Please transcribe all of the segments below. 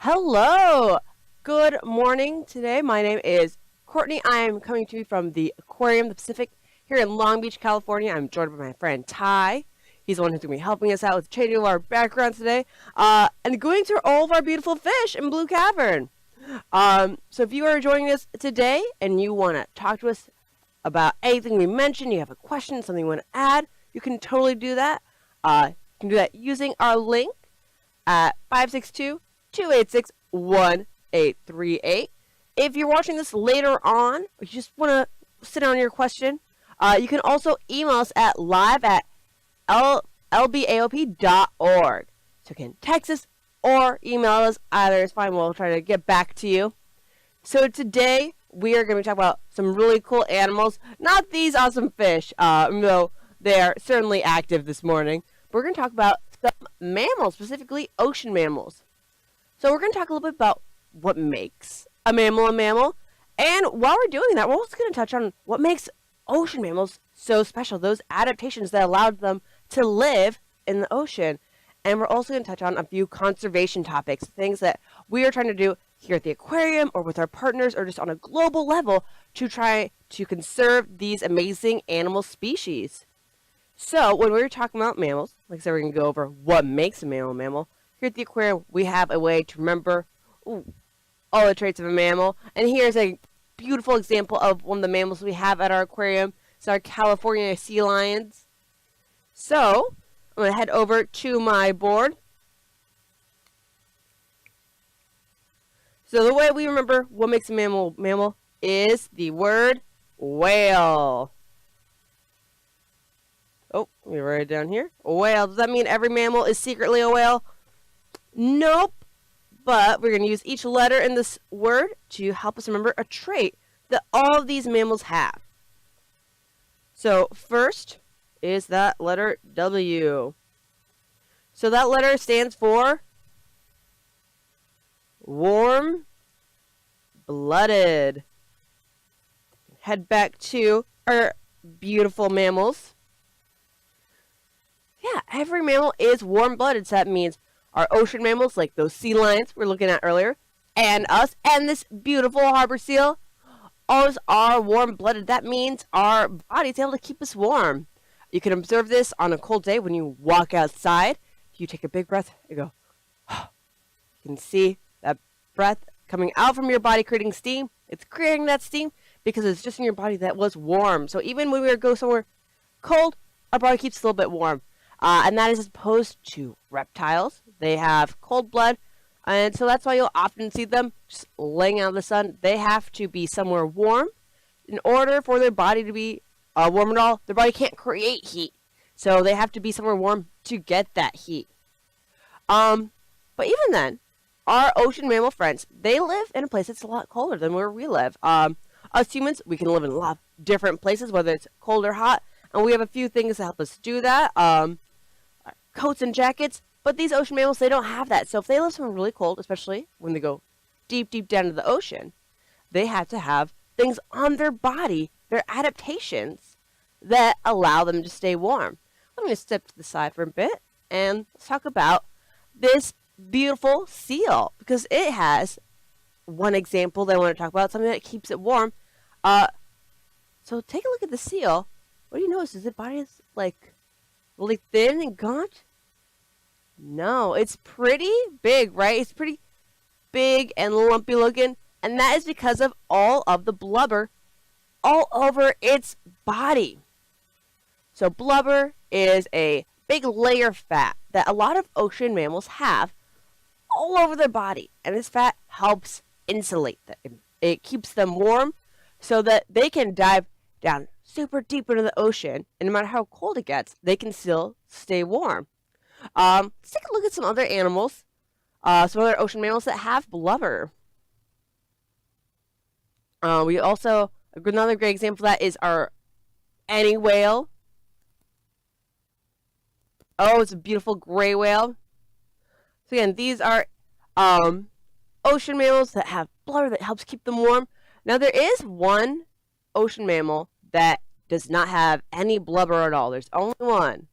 Hello! Good morning today. My name is Courtney. I am coming to you from the Aquarium, the Pacific, here in Long Beach, California. I'm joined by my friend Ty. He's the one who's going to be helping us out with changing our background today and going through all of our beautiful fish in Blue Cavern. So if you are joining us today and you want to talk to us about anything we mentioned, you have a question, something you want to add, you can totally do that. You can do that using our link at 562-286-1838. If you're watching this later on, or you just want to sit on your question, you can also email us at live@lbaop.org. So you can text us or email us. Either is fine. We'll try to get back to you. So today, we are going to be talking about some really cool animals. Not these awesome fish, though they are certainly active this morning. But we're going to talk about some mammals, specifically ocean mammals. So we're going to talk a little bit about what makes a mammal. And while we're doing that, we're also going to touch on what makes ocean mammals so special, those adaptations that allowed them to live in the ocean. And we're also going to touch on a few conservation topics, things that we are trying to do here at the aquarium or with our partners or just on a global level to try to conserve these amazing animal species. So when we're talking about mammals, like I said, we're going to go over what makes a mammal. Here at the aquarium, we have a way to remember all the traits of a mammal. And here's a beautiful example of one of the mammals we have at our aquarium. It's our California sea lions. So I'm going to head over to my board. So the way we remember what makes a mammal is the word whale. Oh, let me write it down here. A whale. Does that mean every mammal is secretly a whale? Nope. But we're going to use each letter in this word to help us remember a trait that all of these mammals have. So first is that letter W. So that letter stands for warm-blooded. Head back to our beautiful mammals. Yeah, every mammal is warm-blooded, so that means our ocean mammals, like those sea lions we were looking at earlier, and us, and this beautiful harbor seal, all are warm-blooded. That means our body's able to keep us warm. You can observe this on a cold day when you walk outside. You take a big breath and go, you can see that breath coming out from your body creating steam. It's creating that steam because it's just in your body that was warm. So even when we go somewhere cold, our body keeps a little bit warm. And that is as opposed to reptiles. They have cold blood, and so that's why you'll often see them just laying out in the sun. They have to be somewhere warm in order for their body to be warm at all. Their body can't create heat, so they have to be somewhere warm to get that heat. But even then, our ocean mammal friends, they live in a place that's a lot colder than where we live. Us humans, we can live in a lot of different places, whether it's cold or hot, and we have a few things to help us do that. Coats and jackets, but these ocean mammals, they don't have that. So if they live somewhere really cold, especially when they go deep, deep down to the ocean, they have to have things on their body, their adaptations, that allow them to stay warm. I'm going to step to the side for a bit, and let's talk about this beautiful seal, because it has one example that I want to talk about, something that keeps it warm. So take a look at the seal. What do you notice? Is its body is like really thin and gaunt? No, it's pretty big, right? It's pretty big and lumpy looking, and that is because of all of the blubber all over its body. So blubber is a big layer of fat that a lot of ocean mammals have all over their body, and this fat helps insulate them. It keeps them warm so that they can dive down super deep into the ocean, and no matter how cold it gets, they can still stay warm. Let's take a look at some other animals, some other ocean mammals that have blubber. We also, another great example of that is our any whale. Oh, it's a beautiful gray whale. So again, these are ocean mammals that have blubber that helps keep them warm. Now there is one ocean mammal that does not have any blubber at all. There's only one.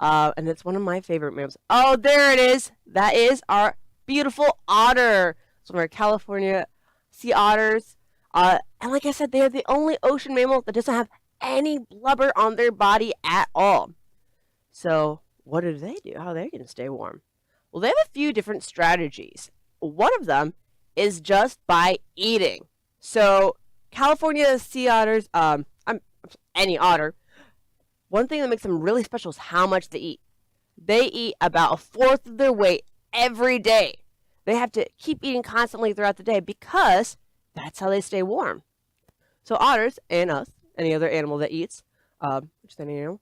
And it's one of my favorite mammals. Oh, there it is. That is our beautiful otter. It's one of our California sea otters. And like I said, they are the only ocean mammal that doesn't have any blubber on their body at all. So what do they do? How are they going to stay warm? Well, they have a few different strategies. One of them is just by eating. So California sea otters, any otter, one thing that makes them really special is how much they eat. They eat about a fourth of their weight every day. They have to keep eating constantly throughout the day because that's how they stay warm. So otters and us, any other animal that eats, just any animal,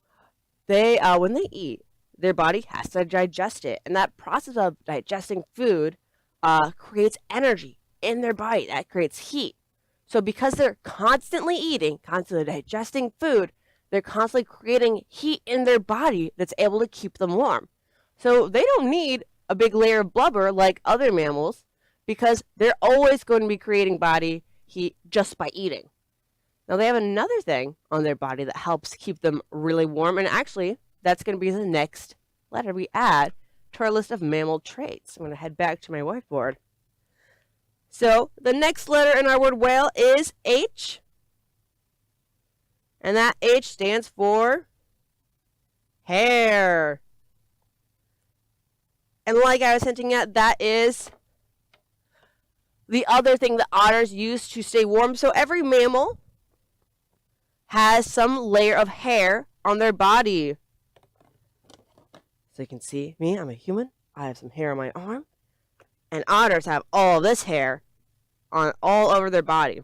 they when they eat, their body has to digest it, and that process of digesting food creates energy in their body. That creates heat. So because they're constantly eating, constantly digesting food, they're constantly creating heat in their body that's able to keep them warm. So they don't need a big layer of blubber like other mammals because they're always going to be creating body heat just by eating. Now they have another thing on their body that helps keep them really warm, and actually that's going to be the next letter we add to our list of mammal traits. I'm going to head back to my whiteboard. So the next letter in our word whale is H. And that H stands for hair. And like I was hinting at, that is the other thing that otters use to stay warm. So every mammal has some layer of hair on their body. So you can see me, I'm a human. I have some hair on my arm. And otters have all this hair on all over their body.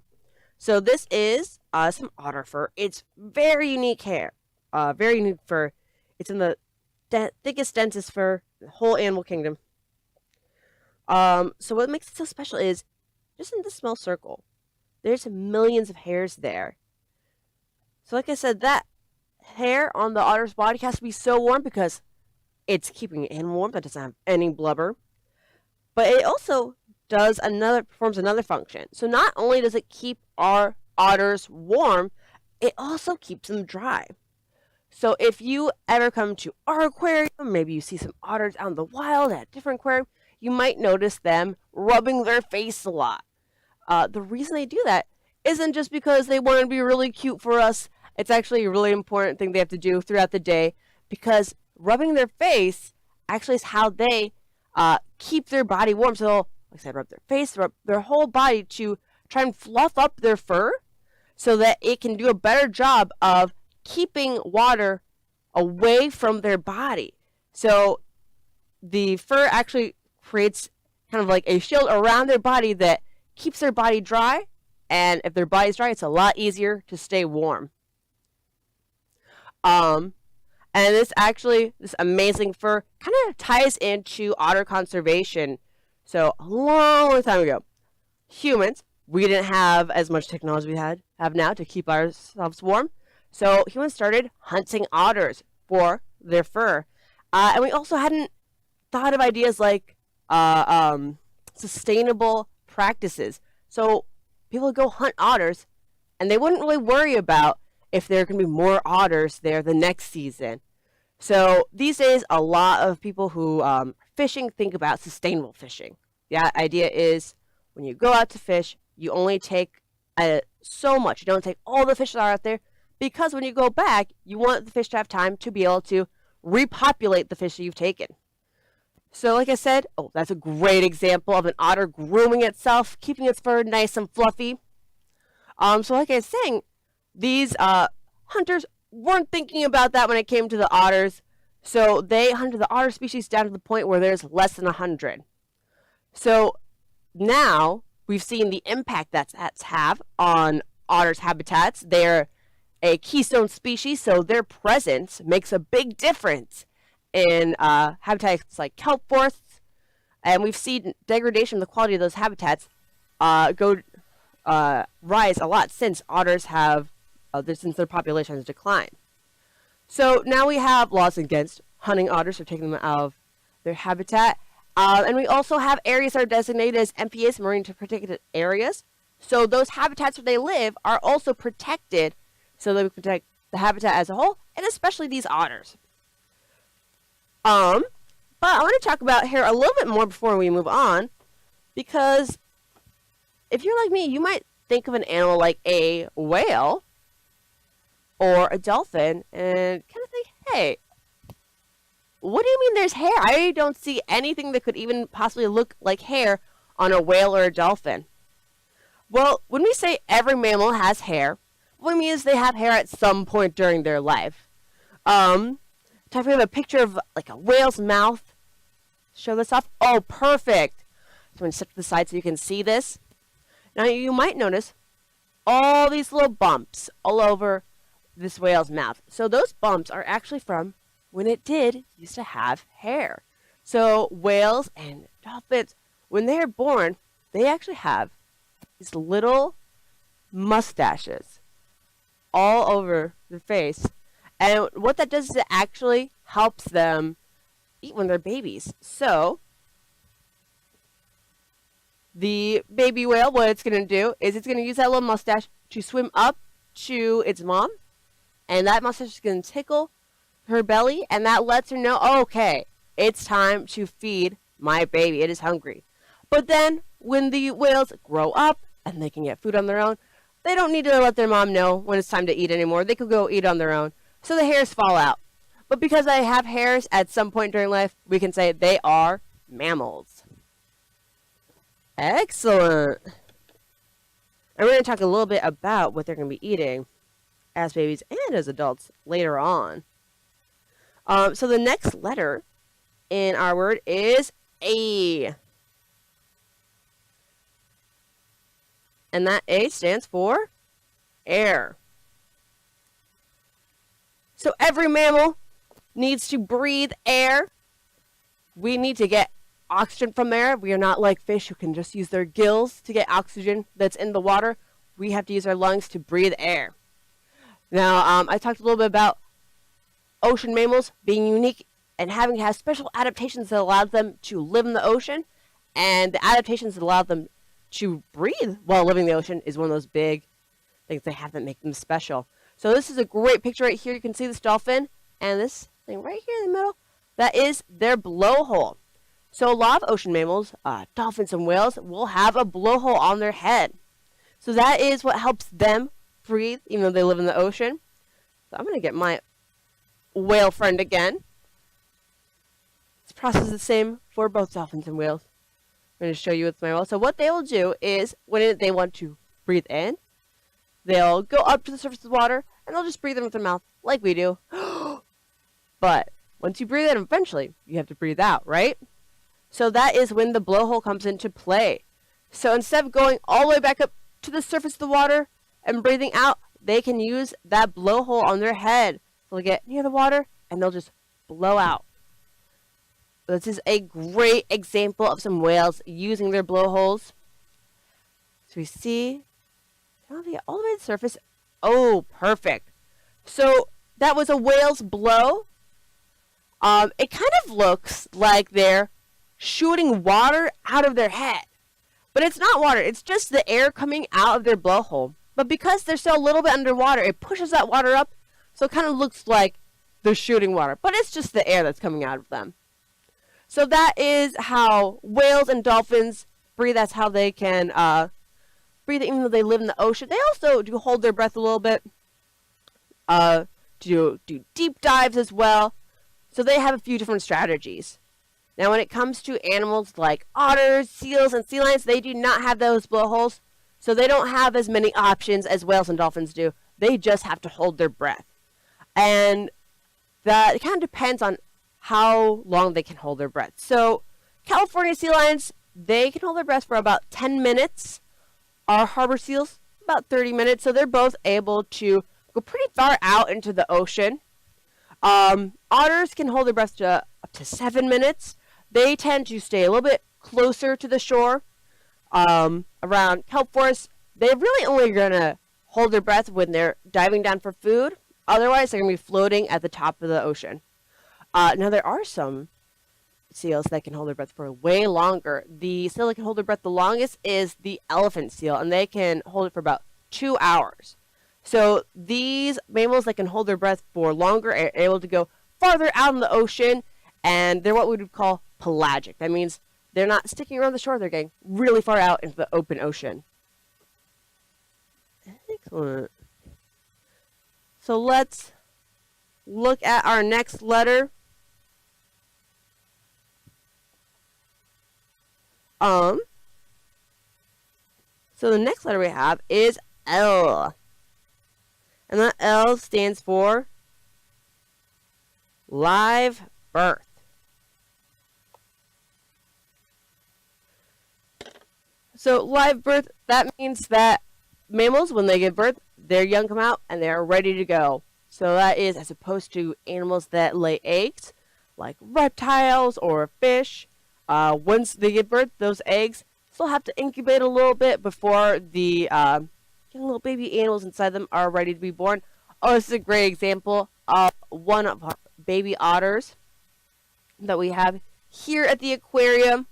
So this is some otter fur. It's very unique hair. Very unique fur. It's in the thickest, densest fur in the whole animal kingdom. So what makes it so special is just in this small circle, there's millions of hairs there. So like I said, that hair on the otter's body has to be so warm because it's keeping it warm. That doesn't have any blubber. But it also performs another function. So not only does it keep our otters warm, it also keeps them dry. So if you ever come to our aquarium, maybe you see some otters out in the wild at a different aquarium, you might notice them rubbing their face a lot. The reason they do that isn't just because they want to be really cute for us. It's actually a really important thing they have to do throughout the day because rubbing their face actually is how they keep their body warm. So, like I said, rub their face, rub their whole body to try and fluff up their fur so that it can do a better job of keeping water away from their body. So the fur actually creates kind of like a shield around their body that keeps their body dry. And if their body's dry, it's a lot easier to stay warm. And this amazing fur kind of ties into otter conservation. So a long time ago, humans, we didn't have as much technology we have now to keep ourselves warm. So humans started hunting otters for their fur. And we also hadn't thought of ideas like sustainable practices. So people would go hunt otters, and they wouldn't really worry about if there can be more otters there the next season. So these days, a lot of people who fishing think about sustainable fishing. The idea is when you go out to fish, you only take so much. You don't take all the fish that are out there because when you go back, you want the fish to have time to be able to repopulate the fish that you've taken. So like I said, that's a great example of an otter grooming itself, keeping its fur nice and fluffy. So like I was saying, these hunters weren't thinking about that when it came to the otters. So they hunted the otter species down to the point where there's less than 100. So now we've seen the impact that's have on otters' habitats. They're a keystone species, so their presence makes a big difference in habitats like kelp forests, and we've seen degradation of the quality of those habitats rise a lot since otters have since their population has declined. So now we have laws against hunting otters or taking them out of their habitat, and we also have areas that are designated as MPAs, marine protected areas. So those habitats where they live are also protected, so that we protect the habitat as a whole, and especially these otters. But But I want to talk about hair a little bit more before we move on, because if you're like me, you might think of an animal like a whale or a dolphin and kind of think, hey, what do you mean there's hair? I don't see anything that could even possibly look like hair on a whale or a dolphin. Well, when we say every mammal has hair, what we mean is they have hair at some point during their life. If we have a picture of like a whale's mouth, show this off. Oh, perfect. So I'm going to step to the side so you can see this. Now you might notice all these little bumps all over this whale's mouth. So those bumps are actually from when it did used to have hair. So whales and dolphins, when they're born, they actually have these little mustaches all over their face. And what that does is it actually helps them eat when they're babies. So the baby whale, what it's going to do is it's going to use that little mustache to swim up to its mom. And that mustache is going to tickle her belly, and that lets her know, okay, it's time to feed my baby. It is hungry. But then when the whales grow up and they can get food on their own, they don't need to let their mom know when it's time to eat anymore. They could go eat on their own. So the hairs fall out. But because they have hairs at some point during life, we can say they are mammals. Excellent. And we're going to talk a little bit about what they're going to be eating as babies and as adults later on. So the next letter in our word is A. And that A stands for air. So every mammal needs to breathe air. We need to get oxygen from air. We are not like fish who can just use their gills to get oxygen that's in the water. We have to use our lungs to breathe air. Now, I talked a little bit about ocean mammals being unique and having to have special adaptations that allow them to live in the ocean. And the adaptations that allow them to breathe while living in the ocean is one of those big things they have that make them special. So this is a great picture right here. You can see this dolphin and this thing right here in the middle. That is their blowhole. So a lot of ocean mammals, dolphins and whales, will have a blowhole on their head. So that is what helps them breathe, even though they live in the ocean. So I'm going to get my whale friend again. This process is the same for both dolphins and whales. I'm going to show you with my whale. So what they will do is, when they want to breathe in, they'll go up to the surface of the water, and they'll just breathe in with their mouth, like we do. But once you breathe in, eventually, you have to breathe out, right? So that is when the blowhole comes into play. So instead of going all the way back up to the surface of the water and breathing out, they can use that blowhole on their head. So they'll get near the water, and they'll just blow out. This is a great example of some whales using their blowholes. So we see all the way to the surface. Oh, perfect. So that was a whale's blow. It kind of looks like they're shooting water out of their head. But it's not water. It's just the air coming out of their blowhole. But because they're still a little bit underwater, it pushes that water up. So it kind of looks like they're shooting water. But it's just the air that's coming out of them. So that is how whales and dolphins breathe. That's how they can breathe even though they live in the ocean. They also do hold their breath a little bit. Do deep dives as well. So they have a few different strategies. Now when it comes to animals like otters, seals, and sea lions, they do not have those blowholes. So they don't have as many options as whales and dolphins do. They just have to hold their breath. And that kind of depends on how long they can hold their breath. So California sea lions, they can hold their breath for about 10 minutes. Our harbor seals, about 30 minutes. So they're both able to go pretty far out into the ocean. Otters can hold their breath to up to 7 minutes. They tend to stay a little bit closer to the shore. Around kelp forests, they're really only going to hold their breath when they're diving down for food. Otherwise, they're going to be floating at the top of the ocean. Now, there are some seals that can hold their breath for way longer. The seal that can hold their breath the longest is the elephant seal, and they can hold it for about 2 hours. So these mammals that can hold their breath for longer are able to go farther out in the ocean and they're what we would call pelagic. That means they're not sticking around the shore, they're getting really far out into the open ocean. Excellent. So let's look at our next letter. So the next letter we have is L. And that L stands for live birth. So live birth, that means that mammals, when they give birth, their young come out and they're ready to go. So that is as opposed to animals that lay eggs, like reptiles or fish. Once they give birth, those eggs still have to incubate a little bit before the young little baby animals inside them are ready to be born. Oh, this is a great example of one of our baby otters that we have here at the aquarium.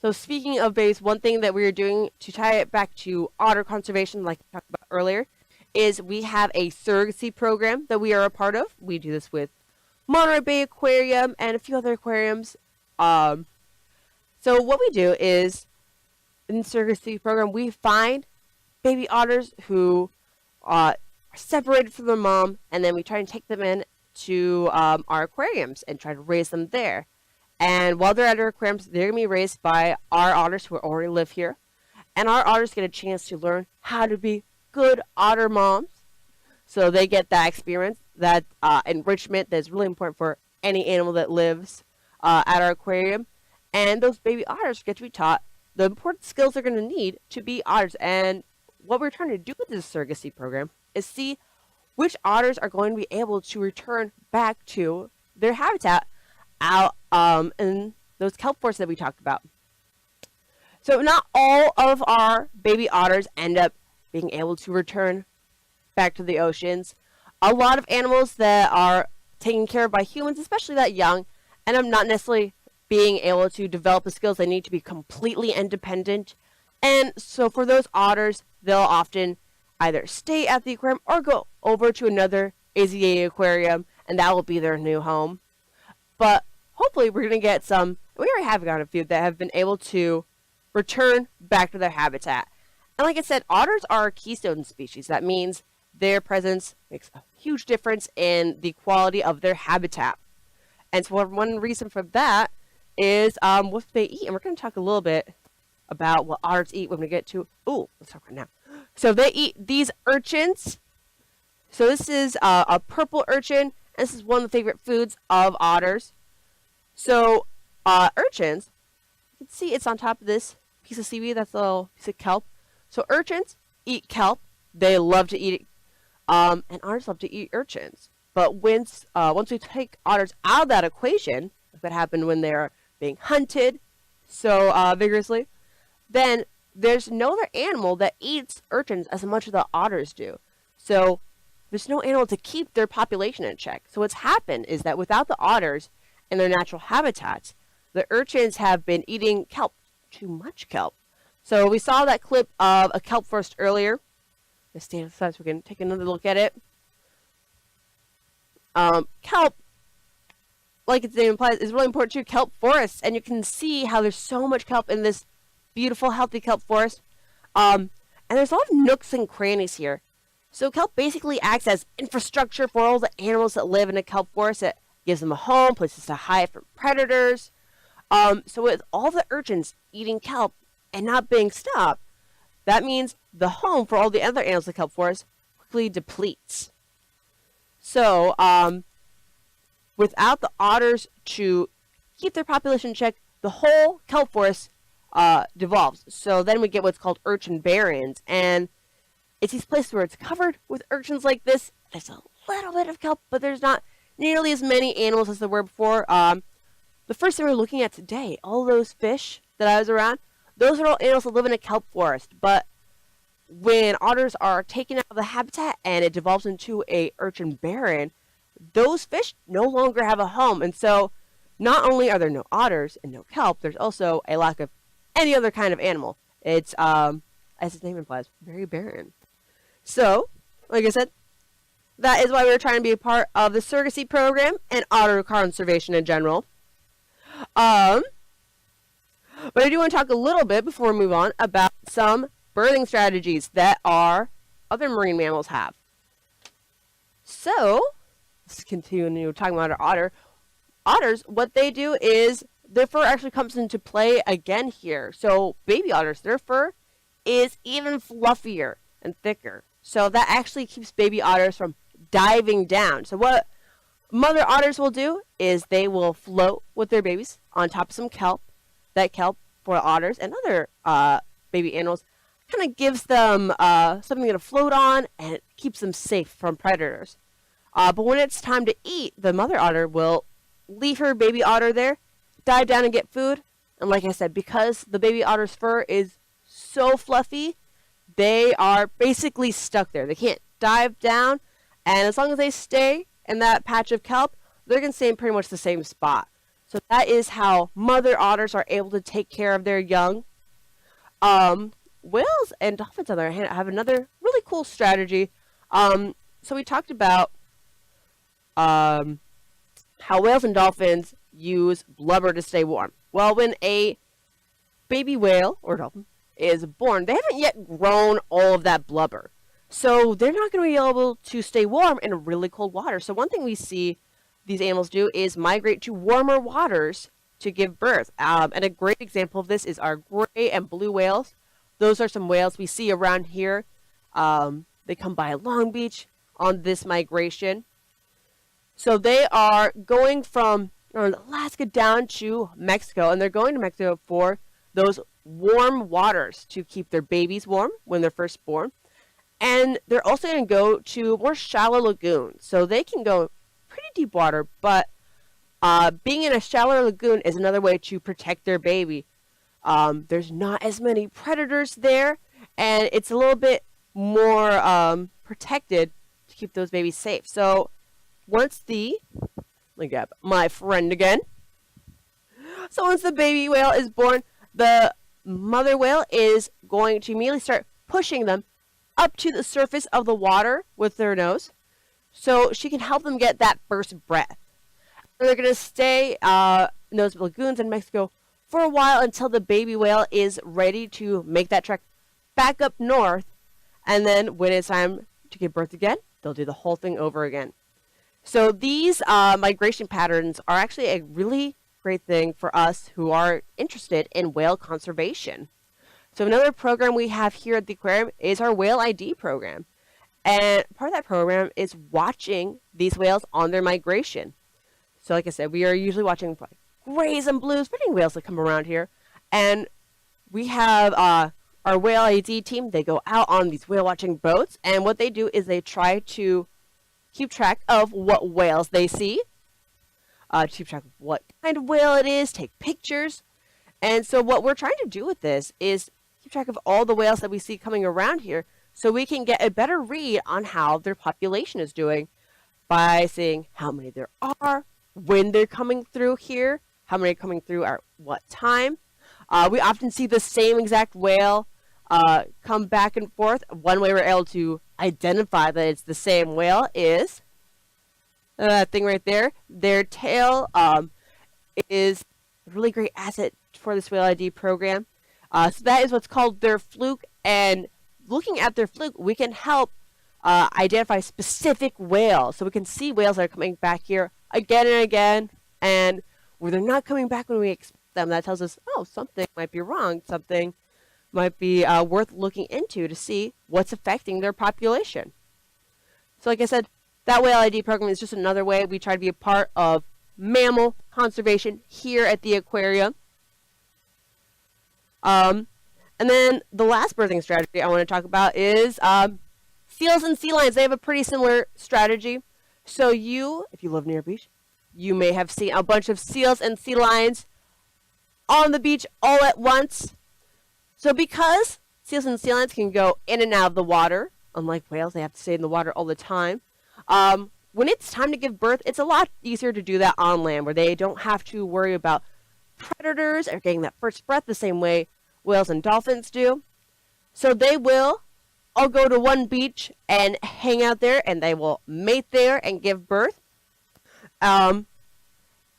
So speaking of babies, one thing that we are doing to tie it back to otter conservation, like we talked about earlier, is we have a surrogacy program that we are a part of. We do this with Monterey Bay Aquarium and a few other aquariums. So what we do is, in the surrogacy program, we find baby otters who are separated from their mom, and then we try and take them in to our aquariums and try to raise them there. And while they're at our aquariums, they're going to be raised by our otters who already live here. And our otters get a chance to learn how to be good otter moms. So they get that experience, that enrichment that's really important for any animal that lives at our aquarium. And those baby otters get to be taught the important skills they're going to need to be otters. And what we're trying to do with this surrogacy program is see which otters are going to be able to return back to their habitat out in those kelp forests that we talked about. So not all of our baby otters end up being able to return back to the oceans. A lot of animals that are taken care of by humans, especially that young, end up not necessarily being able to develop the skills they need to be completely independent. And so for those otters, they'll often either stay at the aquarium or go over to another AZA aquarium, and that will be their new home. But hopefully we're going to get some, we already have got a few that have been able to return back to their habitat. And like I said, otters are a keystone species. That means their presence makes a huge difference in the quality of their habitat. And so one reason for that is what they eat. And we're going to talk a little bit about what otters eat when we get to, let's talk right now. So they eat these urchins. So this is a purple urchin. And this is one of the favorite foods of otters. So urchins, you can see it's on top of this piece of seaweed. That's a little piece of kelp. So urchins eat kelp. They love to eat it. And otters love to eat urchins. But once we take otters out of that equation, like that happened when they're being hunted so vigorously, then there's no other animal that eats urchins as much as the otters do. So there's no animal to keep their population in check. So what's happened is that without the otters in their natural habitats, the urchins have been eating kelp, too much kelp. So we saw that clip of a kelp forest earlier. Let's stand aside so we can take another look at it. Kelp, like its name implies, is really important to kelp forests, and you can see how there's so much kelp in this beautiful, healthy kelp forest. And there's a lot of nooks and crannies here. So kelp basically acts as infrastructure for all the animals that live in a kelp forest. It gives them a home, places to hide from predators. So with all the urchins eating kelp and not being stopped, that means the home for all the other animals in the kelp forest quickly depletes. So without the otters to keep their population in check, the whole kelp forest devolves. So then we get what's called urchin barrens, and it's these places where it's covered with urchins like this. There's a little bit of kelp, but there's not nearly as many animals as there were before. The first thing we're looking at today, all those fish that I was around, those are all animals that live in a kelp forest. But when otters are taken out of the habitat and it devolves into a urchin barren, those fish no longer have a home. And so not only are there no otters and no kelp, there's also a lack of any other kind of animal. It's, as its name implies, very barren. So, like I said, That is why we're trying to be a part of the surrogacy program and otter conservation in general. But I do want to talk a little bit before we move on about some birthing strategies that our other marine mammals have. So, let's continue talking about our otter. Otters, what they do is their fur actually comes into play again here. So, baby otters, their fur is even fluffier and thicker. So, that actually keeps baby otters from diving down. So, what mother otters will do is they will float with their babies on top of some kelp. That kelp for otters and other baby animals kind of gives them something to float on, and it keeps them safe from predators. But when it's time to eat, the mother otter will leave her baby otter there, dive down and get food. And like I said, because the baby otter's fur is so fluffy, they are basically stuck there. They can't dive down, and as long as they stay in that patch of kelp, they're going to stay in pretty much the same spot. So that is how mother otters are able to take care of their young. Whales and dolphins, on the other hand, have another really cool strategy. So we talked about how whales and dolphins use blubber to stay warm. Well, when a baby whale or dolphin is born, they haven't yet grown all of that blubber. So they're not going to be able to stay warm in really cold water. So one thing we see these animals do is migrate to warmer waters to give birth. And a great example of this is our gray and blue whales. Those are some whales we see around here. They come by Long Beach on this migration. So they are going from Alaska down to Mexico, and they're going to Mexico for those warm waters to keep their babies warm when they're first born. And they're also going to go to more shallow lagoons. So they can go pretty deep water, but being in a shallower lagoon is another way to protect their baby. There's not as many predators there, and it's a little bit more protected to keep those babies safe. So once let me grab my friend again. So once the baby whale is born, the mother whale is going to immediately start pushing them up to the surface of the water with their nose, so she can help them get that first breath. And they're going to stay in those lagoons in Mexico for a while until the baby whale is ready to make that trek back up north. And then when it's time to give birth again, they'll do the whole thing over again. So these migration patterns are actually a really great thing for us who are interested in whale conservation. So another program we have here at the aquarium is our Whale ID program. And part of that program is watching these whales on their migration. So like I said, we are usually watching grays and blues, pretty whales that come around here. And we have our Whale ID team. They go out on these whale watching boats. And what they do is they try to keep track of what whales they see. Keep track of what kind of whale it is, take pictures. And so what we're trying to do with this is keep track of all the whales that we see coming around here, so we can get a better read on how their population is doing by seeing how many there are, when they're coming through here, how many are coming through at what time. We often see the same exact whale come back and forth. One way we're able to identify that it's the same whale is that thing right there. Their tail is a really great asset for this Whale ID program. So that is what's called their fluke, and looking at their fluke, we can help identify specific whales. So we can see whales that are coming back here again and again, and where they're not coming back when we expect them, that tells us, oh, something might be wrong, something might be worth looking into to see what's affecting their population. So like I said, that Whale ID program is just another way we try to be a part of mammal conservation here at the aquarium. And then the last birthing strategy I want to talk about is seals and sea lions. They have a pretty similar strategy. So if you live near a beach, you may have seen a bunch of seals and sea lions on the beach all at once. So because seals and sea lions can go in and out of the water, unlike whales, they have to stay in the water all the time. When it's time to give birth, it's a lot easier to do that on land, where they don't have to worry about predators or getting that first breath the same way whales and dolphins do. So they will all go to one beach and hang out there, and they will mate there and give birth. And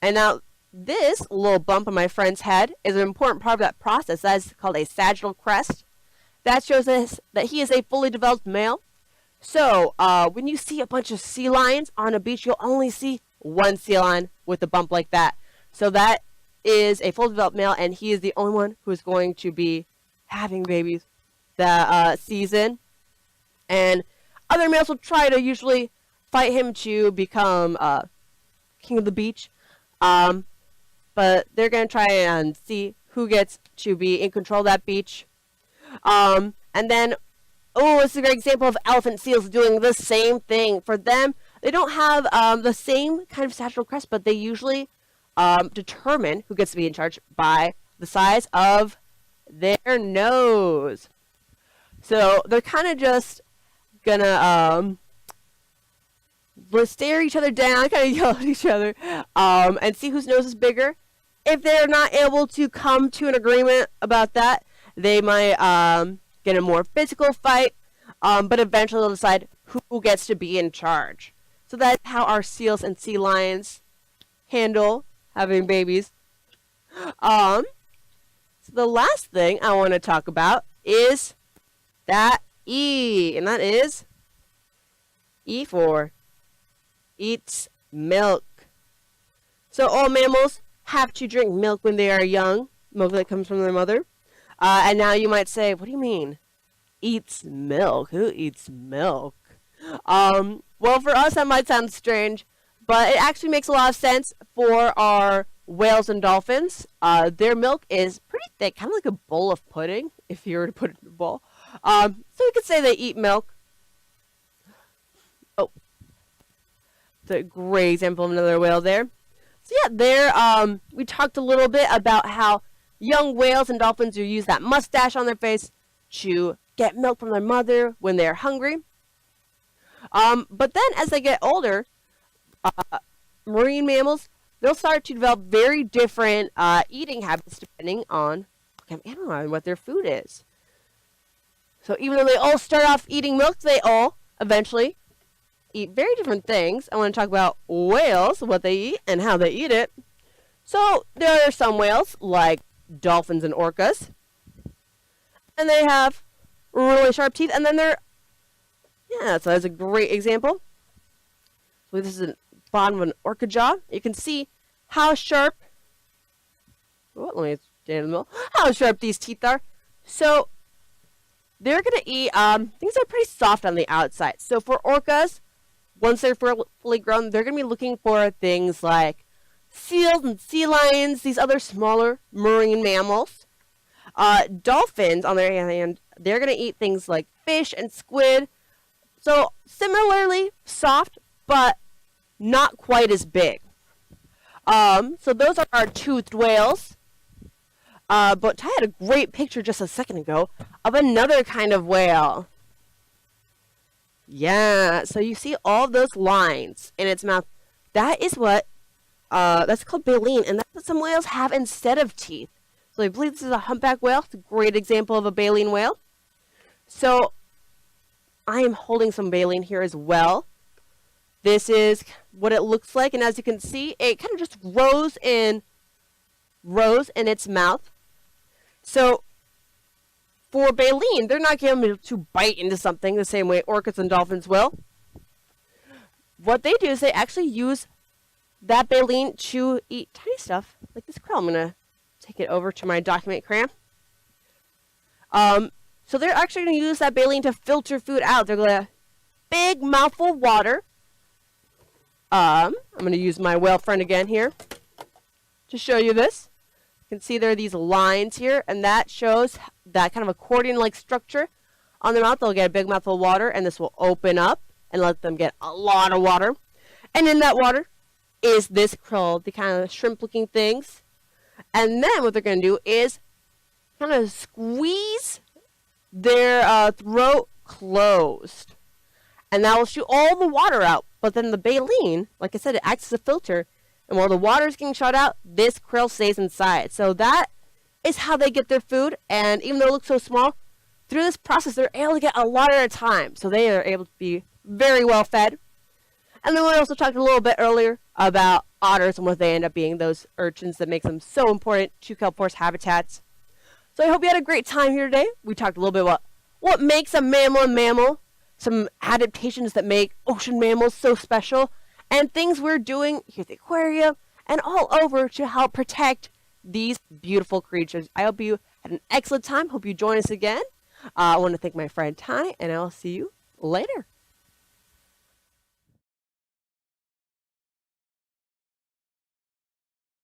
now this little bump on my friend's head is an important part of that process. That is called a sagittal crest. That shows us that he is a fully developed male. So when you see a bunch of sea lions on a beach, you'll only see one sea lion with a bump like that. So that is a fully developed male, and he is the only one who is going to be having babies that season. And other males will try to usually fight him to become king of the beach. But they're going to try and see who gets to be in control of that beach. And then, this is a great example of elephant seals doing the same thing. For them, they don't have the same kind of sagittal crest, but they usually determine who gets to be in charge by the size of their nose. So they're kind of just gonna stare each other down, kind of yell at each other, and see whose nose is bigger. If they're not able to come to an agreement about that, they might get a more physical fight, but eventually they'll decide who gets to be in charge. So that's how our seals and sea lions handle having babies. So the last thing I want to talk about is that E, and that is E for eats milk. So all mammals have to drink milk when they are young, milk that comes from their mother. And now you might say, what do you mean? Eats milk? Who eats milk? Well, for us that might sound strange, but it actually makes a lot of sense for our whales and dolphins. Their milk is pretty thick, kind of like a bowl of pudding, if you were to put it in a bowl. So we could say they eat milk. Oh, it's a great example of another whale there. So yeah, there we talked a little bit about how young whales and dolphins will use that mustache on their face to get milk from their mother when they're hungry. But then as they get older, marine mammals, they'll start to develop very different eating habits depending on what their food is. So even though they all start off eating milk, they all eventually eat very different things. I want to talk about whales, what they eat and how they eat it. So there are some whales like dolphins and orcas, and they have really sharp teeth, and then so that's a great example. So this is the bottom of an orca jaw. You can see how sharp, let me stand in the middle, how sharp these teeth are. So they're going to eat things that are pretty soft on the outside. So for orcas, once they're fully grown, they're going to be looking for things like seals and sea lions, these other smaller marine mammals. Dolphins, on their hand, they're going to eat things like fish and squid. So similarly soft, but not quite as big. So those are our toothed whales. But Ty had a great picture just a second ago of another kind of whale. Yeah, so you see all those lines in its mouth. That is what, that's called baleen, and that's what some whales have instead of teeth. So I believe this is a humpback whale. It's a great example of a baleen whale. So I am holding some baleen here as well. This is what it looks like, and as you can see, it kind of just grows in its mouth. So for baleen, they're not going to be able to bite into something the same way orcas and dolphins will. What they do is they actually use that baleen to eat tiny stuff like this krill. I'm going to take it over to my document crayon. So they're actually going to use that baleen to filter food out. They're going to big mouthful of water. I'm going to use my whale friend again here to show you this. You can see there are these lines here, and that shows that kind of accordion-like structure on their mouth. They'll get a big mouthful of water, and this will open up and let them get a lot of water. And in that water is this krill, the kind of shrimp-looking things. And then what they're going to do is kind of squeeze their throat closed. And that will shoot all the water out. But then the baleen, like I said, it acts as a filter. And while the water is getting shot out, this krill stays inside. So that is how they get their food. And even though it looks so small, through this process, they're able to get a lot at a time, so they are able to be very well fed. And then we also talked a little bit earlier about otters and what they end up being, those urchins that make them so important to kelp forest habitats. So I hope you had a great time here today. We talked a little bit about what makes a mammal, some adaptations that make ocean mammals so special, and things we're doing here at the aquarium and all over to help protect these beautiful creatures. I hope you had an excellent time. Hope you join us again. I want to thank my friend Tani, and I'll see you later.